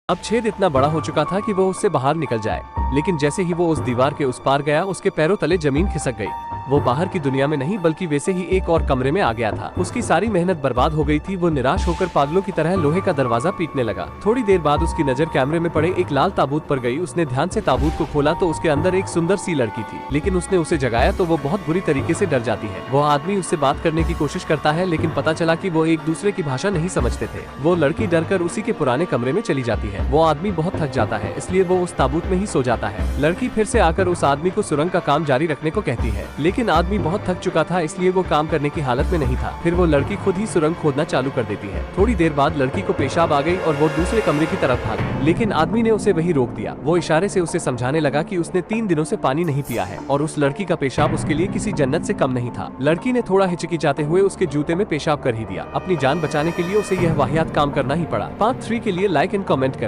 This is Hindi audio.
अब छेद इतना बड़ा हो चुका था कि वो उससे बाहर निकल जाए, लेकिन जैसे ही वो उस दीवार के उस पार गया, उसके पैरों तले जमीन खिसक गई। वो बाहर की दुनिया में नहीं बल्कि वैसे ही एक और कमरे में आ गया था। उसकी सारी मेहनत बर्बाद हो गई थी। वो निराश होकर पागलों की तरह लोहे का दरवाजा पीटने लगा। थोड़ी देर बाद उसकी नजर कैमरे में पड़े एक लाल ताबूत पर गई। उसने ध्यान से ताबूत को खोला तो उसके अंदर एक सुंदर सी लड़की थी, लेकिन उसने उसे जगाया तो वो बहुत बुरी तरीके से डर जाती है। वो आदमी उससे बात करने की कोशिश करता है, लेकिन पता चला कि वो एक दूसरे की भाषा नहीं समझते थे। वो लड़की डरकर उसी के पुराने कमरे में चली जाती है। वो आदमी बहुत थक जाता है, इसलिए वो उस ताबूत में ही सो जाता है। लड़की फिर से आकर उस आदमी को सुरंग का काम जारी रखने को कहती है, लेकिन आदमी बहुत थक चुका था, इसलिए वो काम करने की हालत में नहीं था। फिर वो लड़की खुद ही सुरंग खोदना चालू कर देती है। थोड़ी देर बाद लड़की को पेशाब आ गई और वो दूसरे कमरे की तरफ भागी, लेकिन आदमी ने उसे वही रोक दिया। वो इशारे से उसे समझाने लगा कि उसने 3 दिनों से पानी नहीं पिया है और उस लड़की का पेशाब उसके लिए किसी जन्नत से कम नहीं था। लड़की ने थोड़ा हिचकिचाते हुए उसके जूते में पेशाब कर ही दिया। अपनी जान बचाने के लिए उसे यह वाहियात काम करना ही पड़ा। पार्ट 3 के लिए लाइक एंड कमेंट करें।